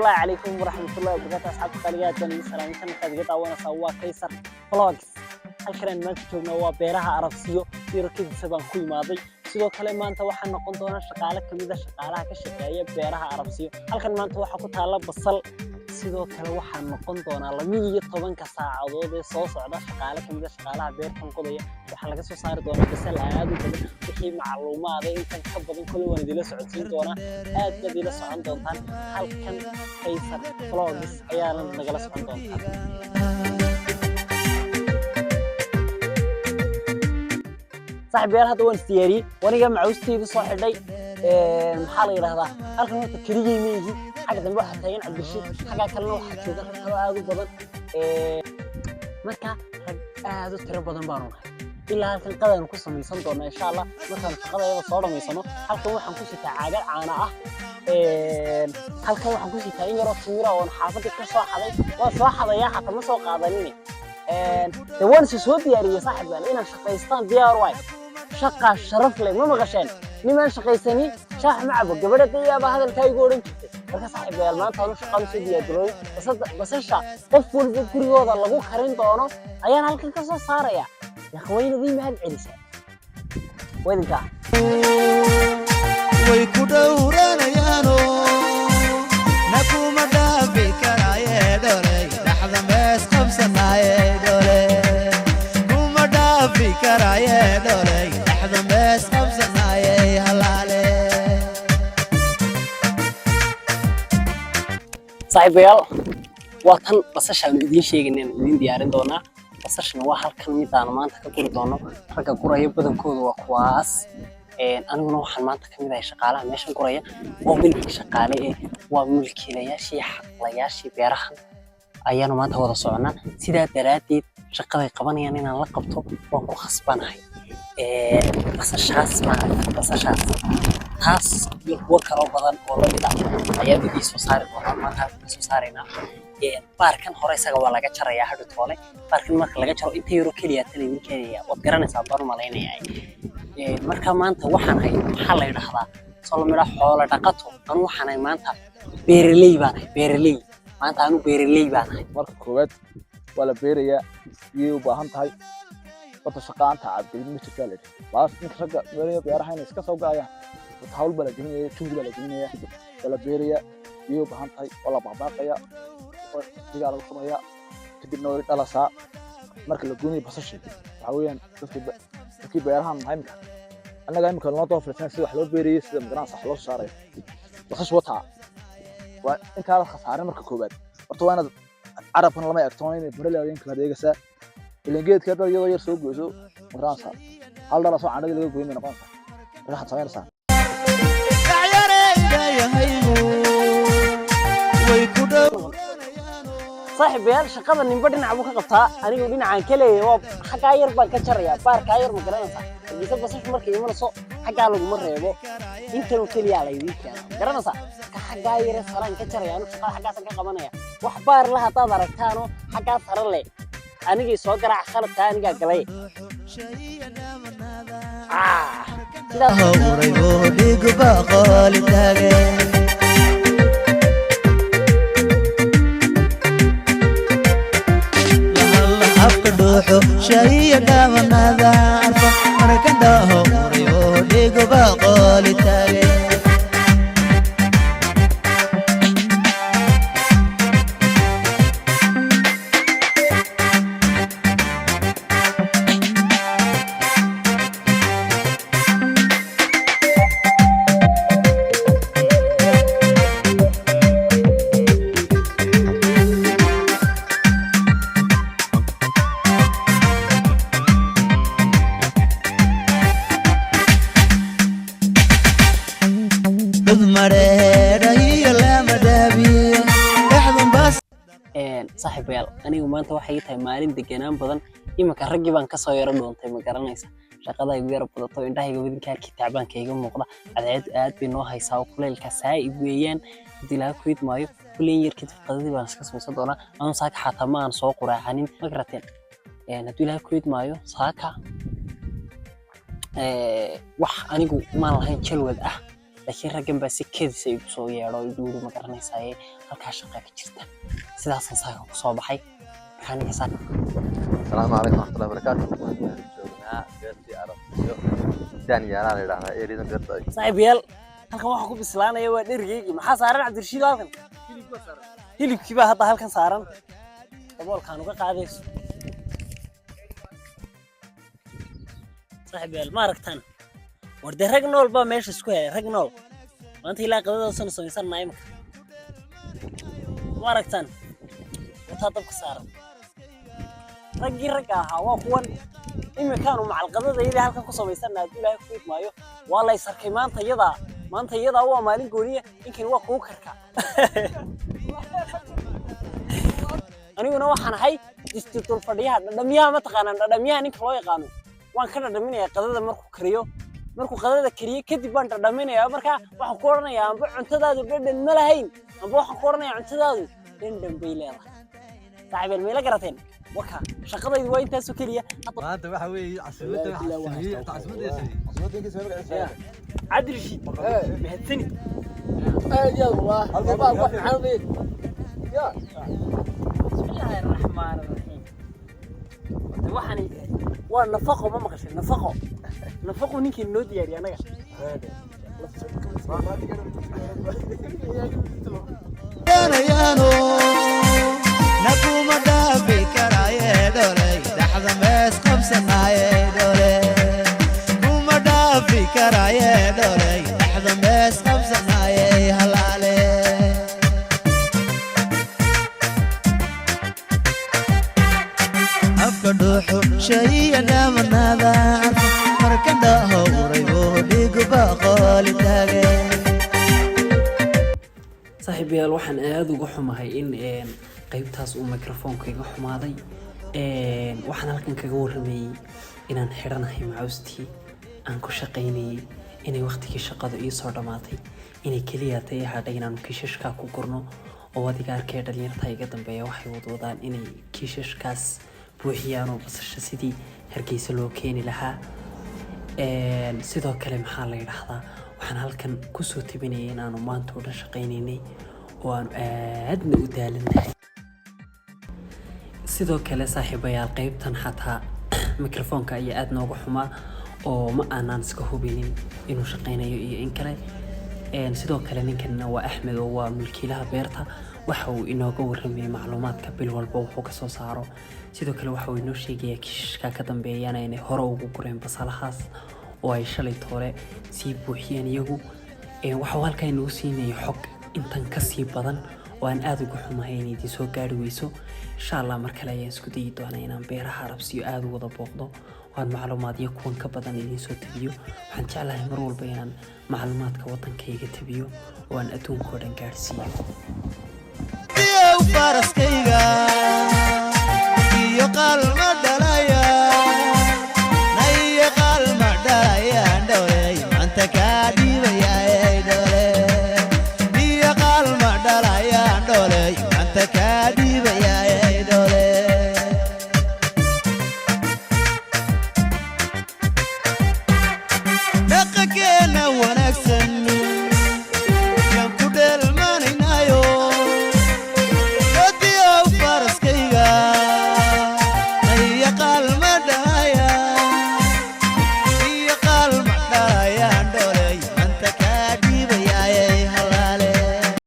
الله عليكم ورحمة الله وبركاته أصحاب القليات بني السلام كان قد وانا سوا كيسر فلوجز halkan maanta joogno waa beeraha Arabsiyo tiirkiisa baan ku imaaday sidoo kale maanta waxaan noqon doonaa shaqaale kamid ah shaqaalaha ka shaqeeya beeraha Arabsiyo halkan maanta waxa ku taala basal sidoo kale waxaan noqon doonaa 12 saacadood ee soo socda shaqaale kamid ah shaqaalaha beertan qodaya waxa laga soo saari doonaa basal aad u badan wixii macluumaad ah inta ka badan kulli waan idila socodsiin doonaa aad baad ila socon doontaan halkan kaysar vlogs ayaa nagala socon doontaan صاحب يا هذا وين استياري وانا جمع وستي صاح حدي محل يراهدا halkan horta kaliya meeyi xaga dambe waxa taagan Cabdirashiid xaga kalena waxa jooga aad u badan marka aad u tiro badan baan u ilaa halkan qadan ku sameeysan doona insha Allah markaan shaqadayda soo dhameysano halkan waxaan ku sitaa caagal caana ah halkan waxaan ku sitaa in yaro tiira oo xaafadda ka soo xaday waa soo xadaya xataa ma soo qaadanin waan soo diyaariyay saaxiibaan inaan shaqaystaan diyaar waay شقة شرف لي ما مغشين لما شقيسني شاح معبو قبل ديابا هذا الكاي يقولون marka saaxiibayaal maanta aan shaqo soo diyaariyay basasha qof walba gurigooda lagu karin doono ayaan halkan ka soo saaraya yaqooyinadii mahad celisa wadinka way ku dhowranayaano nakuma dhaafi karaaye dhole dhaxda mees qabsanaaye dhole kuma dhaafi karaaye dhole بس خمسة يا هلالي صاحبيال وطن بسشان idin sheegneen idin diyaarin doona basashana waa halkan mid aan maanta ka guri doono raga guraya badankoodu waa kuwaas aniguna waxaan maanta kamid ahay shaqaalaha meeshan guraya oo milki shaqaale waa mulkiilayaashii xaqlayaashii beerahan ayaanu maanta wada soconaa sidaa daraadeed shaqaday qabanayaan inaan la qabto waan ku khasbanahay basashaas basashaas taas iyo kuwa kale badan oo la mid ah ayaa idin soo saari doona maanta soo saarayna baarkan hore isaga waa laga jarayaa hadhu toole baarkan marka laga jaro inta yaro kaliya talin kaliya wad garanaysaa baan maleynaya marka maanta waxaan hay waxa la yiraahdaa solomira xoolo dhaqato aan waxaan hay maanta beeraley maanta aanu beeraley baan hay marka koowaad wala beeraya iyo u baahan tahay wada shaqaanta cabdin ma jirtaa leeyahay baas inta raga beeraya beeraha inay iska soo gaayaan hawl bala gelinaya tuug bala gelinaya wala beeraya iyo baahan tahay wala baabaqaya diga lagu sameeya kadibna way dhalasaa marka la gooniyo basasha waxa weeyaan dadkii beerahan imka anaga imka loo doofraysan sida wax loo beeriyay sida magaraan sax loo saaray basash wata waa inta la khasaaray marka koobaad horta waana carabkan lama eegtoon inay beeraleyda kala deegaysa ilangeed ka iyadoo yar soo gooso magaraan sax hal dhala soo caanada laga gooyay noqon raxa sameeysa way ku dhow صاحب يا شقada ninba dhinac buu ka qabtaa anigu dhinacaan kaleeyay waa xagaa yar baan ka jaraya baarka yar ma garanaysaa hadii basash markii iman soo xagaa lagu ma reebo inta uu kaliya la idin keenay garanaysaa ka xagaa yar saran ka jaraya anigu shaqada xagaas ka qabanaya wax baar la hadaad aragtaano xagaa saran leh anigii soo garaac khaladka aniga galay sida hawray oo dhig baqal taagay شيء دام نذار مركنده وريوديق بقولي تاغي صاحبيال anigu maanta waxay tahay maalin deganaan badan imika ragii baan ka soo yaro dhoontay ma garanaysa shaqada ay yar badato indhahayga wadinka kitaabanka iga muuqda aad bay noo haysaa kuleelka saaib weeyaan dilaa kuid maayo kuleen yar kadib qadadii baan iska soo doonaa aan saaka xataa ma aan soo quraacanin ma garateen dilaa kuid maayo saaka wax anigu ma lahayn jalwad ah laakiin raggan baa si kedis ay soo yeero iduuri ma garanaysaa halkaa shaqaa ka jirta sidaasaan saaka ku soo baxay markaa ninka saaka السلام عليكم ورحمة الله وبركاته. جوجنا بيرتي عرب دانيال أنا اللي راح أريد بيرتي. saaxiibayaal halkan waxaa ku bislaanaya waa dhergeygii maxaa saaran cabdirashiid halkan hilibkii baa hadda halkan saaran daboolkaan uga qaadayso saaxiibayaal ma aragtaan war dee rag nool baa meesha isku helay rag nool maanta ilaa qadadaasana samaysanaa imika ma aragtaan wataa dabka saaran raggii ragga ahaa waa kuwan imikaanu macalqadadayadii halkan ku samaysanaa hadduu ilaahay ku idmaayo waa la isarkay maanta iyadaa waa maalin gooniya ninkan waa kuu karka aniguna waxaan ahay distritul fadhiyaha dhadhamiyaha ma taqaanaan dhadhamiyaha ninka loo yaqaano waan ka dhadhaminayaa qadada markuu qadada kariyo kadib baan dhadhaminayaa markaa waxaan ku odhanayaa amba cuntadaadu dhadhan ma lahayn amba waxaan ku odhanayaa cuntadaadu dhandhan bay leedahay saaxiibeel mayla garateen waka shaqadaydu waa intaasoo keliya maanta waxa weeye caasimada cabdirashiid mahadsanid bismillaahi raxmaani raxiim waxani waa nafaqo ma maqashay nafaqo ninkii noo diyaariya anaga nakuma dhaafi karaaye dholey dhaxda mees qabsanaaye dhole kuma dhaafi karaaye dholey dhaxda mees qabsanaaye halaale afka dhuuxu shaiya dhaamanaada marka dhaho uraybo dhiguba qooli taage saaxiibayaal waxaan aad uga xumahay in qaybtaas uu microphone-ka iga xumaaday waxaan halkan kaga warramayay inaan xidhanahay macaustii aan ku shaqaynayay inay waqtigii shaqadu ii soo dhammaatay inay keliya tay hadhay inaanu kiishashkaa ku gurno oo adiga arkee dhalinyarta iga dambeeya waxay wadwadaan inay kiishashkaas buuxiyaan oo basasha sidii hargeysa loo keeni lahaa sidoo kale maxaa la yidhaahdaa waxaan halkan kusoo tabinayay inaanu maanta oo dhan shaqaynaynay oo aanu aadna u daalannahay sidoo kale saaxiibayaal qaybtan xataa microphone-ka ayaa aad nooga xumaa oo ma aanaan iska hubinin inuu shaqaynayo iyo in kale sidoo kale ninkanna waa axmed oo waa mulkiilaha beerta waxa uu inooga warramayay macluumaadka bil walba wuxuu ka soo saaro sidoo kale waxa uu inoo sheegayaa kiishashka ka dambeeyana inay hore ugu gureen basalahaas oo ay shalay toole sii buuxiyeen iyagu waxuu halkaa inoogu siinaya xog intan ka sii badan oo aan aad uga xumahay inay idin soo gaari weyso insha allah mar kale ayaan isku dayi doonaa inaan beeraha arabsiyo aad u wada booqdo waan macluumaadyo kuwan ka badan idiin soo tabiyo waxaan jeclahay mar walba inaan macluumaadka waddankayga tabiyo oo aan adduunka oo dhan gaadhsiiyo faraskayga iyo qalb